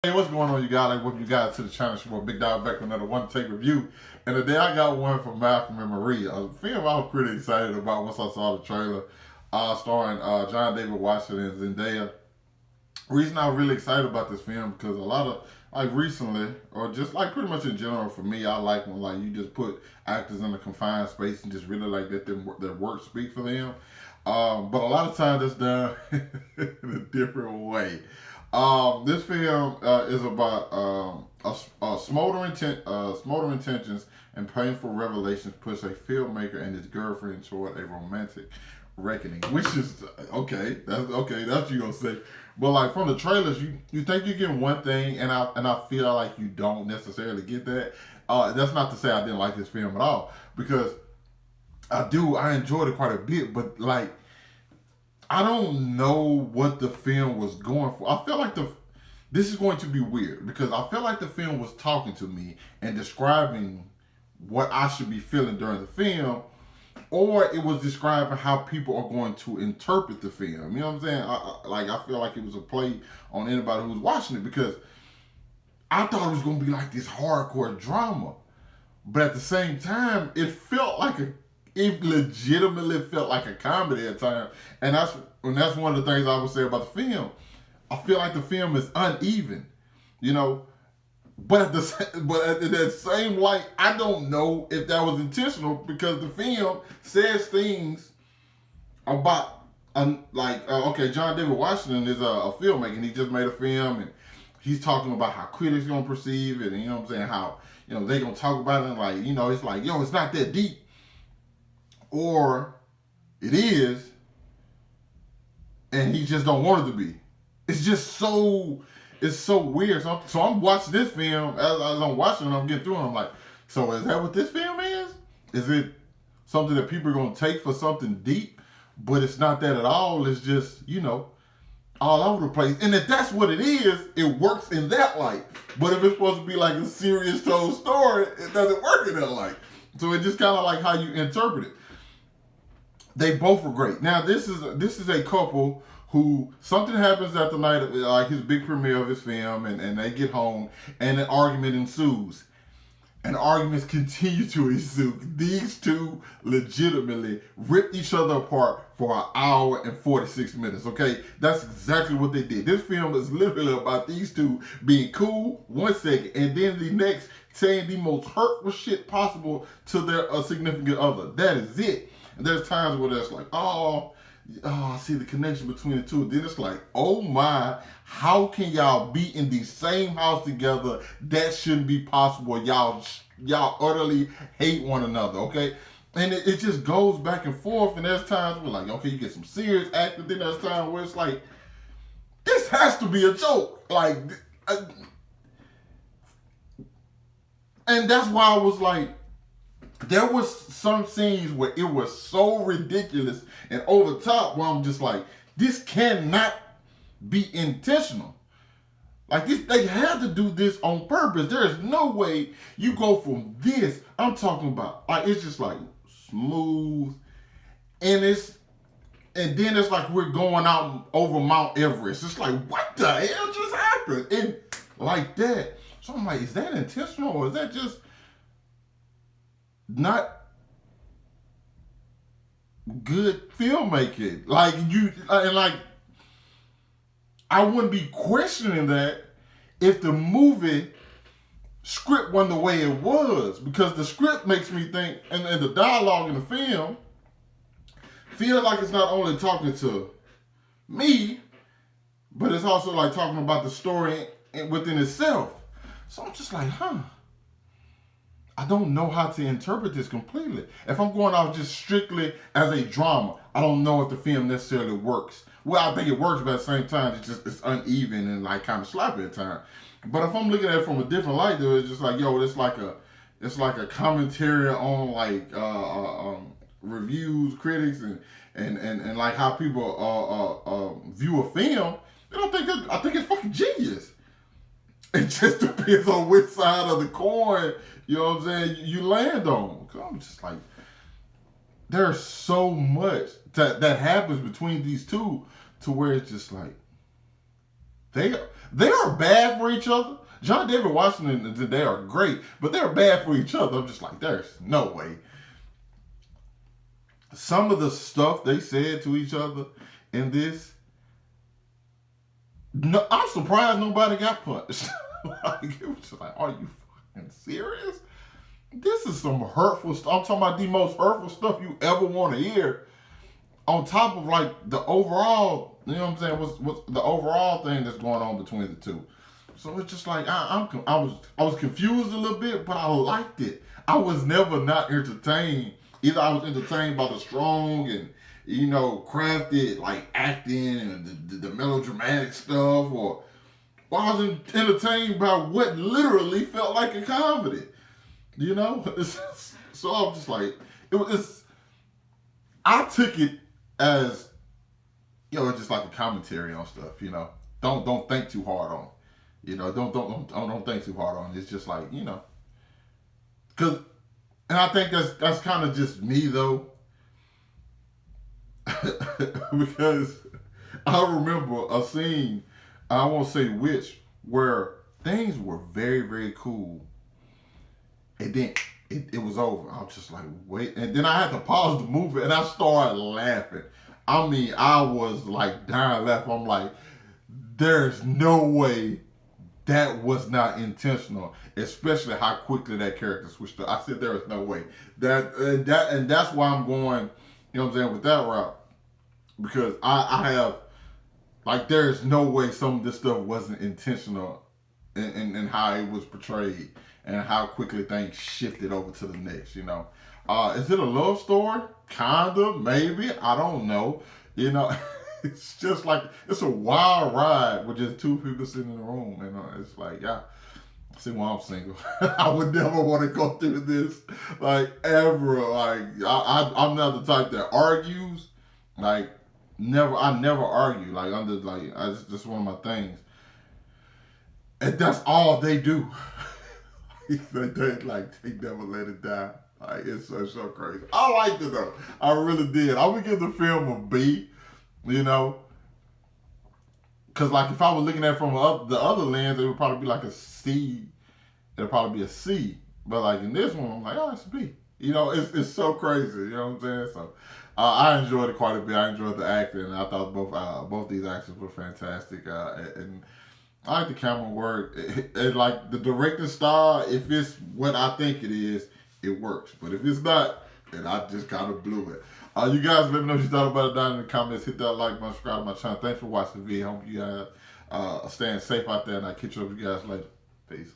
Hey, what's going on, you guys? Like, welcome you guys to the channel. It's your boy Big Dog back with another one take review. And today I got one from Malcolm and Marie, a film I was pretty excited about once I saw the trailer, starring John David Washington and Zendaya. Reason I'm really excited about this film because a lot of like recently, or just like pretty much in general for me, I like when like you just put actors in a confined space and just really like let their work speak for them. But a lot of times it's done in a different way. This film is about smoldering tensions and painful revelations push a filmmaker and his girlfriend toward a romantic reckoning. Which is okay. That's okay. That's what you gonna say. But like from the trailers, you think you're getting one thing, and I feel like you don't necessarily get that. That's not to say I didn't like this film at all, because I enjoyed it quite a bit, but like I don't know what the film was going for. I feel like this is going to be weird because I feel like the film was talking to me and describing what I should be feeling during the film, or it was describing how people are going to interpret the film. You know what I'm saying? I feel like it was a play on anybody who was watching it, because I thought it was going to be like this hardcore drama, but at the same time, it legitimately felt like a comedy at times, and that's one of the things I would say about the film. I feel like the film is uneven, you know. But at that same light, I don't know if that was intentional, because the film says things about okay, John David Washington is a filmmaker, and he just made a film, and he's talking about how critics gonna perceive it, and you know what I'm saying, how they gonna talk about it, and like it's like it's not that deep, or it is, and he just don't want it to be. It's just it's so weird. So I'm watching this film, as I'm watching it, I'm getting through it, I'm like, so is that what this film is? Is it something that people are gonna take for something deep, but it's not that at all? It's just all over the place. And if that's what it is, it works in that light. But if it's supposed to be like a serious told story, it doesn't work in that light. So it just kind of like how you interpret it. They both were great. Now this is a couple who, something happens at the night of like his big premiere of his film, and they get home, and an argument ensues. And arguments continue to ensue. These two legitimately ripped each other apart for an hour and 46 minutes, okay? That's exactly what they did. This film is literally about these two being cool 1 second, and then the next saying the most hurtful shit possible to their significant other. That is it. And there's times where that's like, I see the connection between the two. Then it's like, oh my, how can y'all be in the same house together? That shouldn't be possible. Y'all utterly hate one another, okay? And it just goes back and forth. And there's times where like, okay, you get some serious acting. Then there's times where it's like, this has to be a joke. Like, and that's why I was like, there was some scenes where it was so ridiculous and over the top, where I'm just like, this cannot be intentional. Like this, they had to do this on purpose. There is no way you go from this. I'm talking about like it's just like smooth, and then it's like we're going out over Mount Everest. It's like, what the hell just happened? And like that. So I'm like, is that intentional, or is that just not good filmmaking? Like I wouldn't be questioning that if the movie script wasn't the way it was, because the script makes me think, and the dialogue in the film feels like it's not only talking to me, but it's also like talking about the story within itself. So I'm just like, I don't know how to interpret this completely. If I'm going out just strictly as a drama, I don't know if the film necessarily works. Well, I think it works, but at the same time, it's uneven and like kind of sloppy at times. But if I'm looking at it from a different light, though, it's just like, it's like a commentary on like reviews, critics, and like how people view a film. I think it's fucking genius. It just depends on which side of the coin, you know what I'm saying, you land on. I'm just like, there's so much that happens between these two, to where it's just like, They they are bad for each other. John David Washington and they are great, but they're bad for each other. I'm just like, there's no way. Some of the stuff they said to each other in this, no, I'm surprised nobody got punched. Like, it was just like, are you fucking serious? This is some hurtful stuff. I'm talking about the most hurtful stuff you ever want to hear. On top of like the overall, you know what I'm saying? What's the overall thing that's going on between the two? So it's just like I was confused a little bit, but I liked it. I was never not entertained. Either I was entertained by the strong and crafted like acting and the melodramatic stuff, or I was entertained by what literally felt like a comedy. So I was just like, I took it as, just like a commentary on stuff. Don't think too hard on it. Don't think too hard on it. It's just like, because, and I think that's kind of just me though, because I remember a scene, I won't say which, where things were very, very cool. And then it was over. I was just like, wait. And then I had to pause the movie and I started laughing. I mean, I was like dying laughing. I'm like, there's no way that was not intentional, especially how quickly that character switched up. I said there is no way. And that's why I'm going, with that route. Because I have, like, there's no way some of this stuff wasn't intentional in how it was portrayed and how quickly things shifted over to the next, Is it a love story? Kinda, maybe. I don't know. It's just like, it's a wild ride with just two people sitting in the room. It's like, yeah. See why I'm single. I would never want to go through this, like, ever. Like, I'm not the type that argues. Like, I never argue. Like, it's just one of my things. And that's all they do. they never let it die. Like, it's so crazy. I liked it though. I really did. I would give the film a B, because like if I was looking at it from the other lens, it would probably be like a C. It'll probably be a C. But like in this one, I'm like, oh, it's a B. It's so crazy. You know what I'm saying? So I enjoyed it quite a bit. I enjoyed the acting. And I thought both these actors were fantastic. And I like the camera work. It like the directing style, if it's what I think it is, it works. But if it's not, then I just kind of blew it. You guys let me know what you thought about it down in the comments. Hit that like button, subscribe to my channel. Thanks for watching the video. Hope you guys are staying safe out there, and I'll catch you up with you guys later. Peace.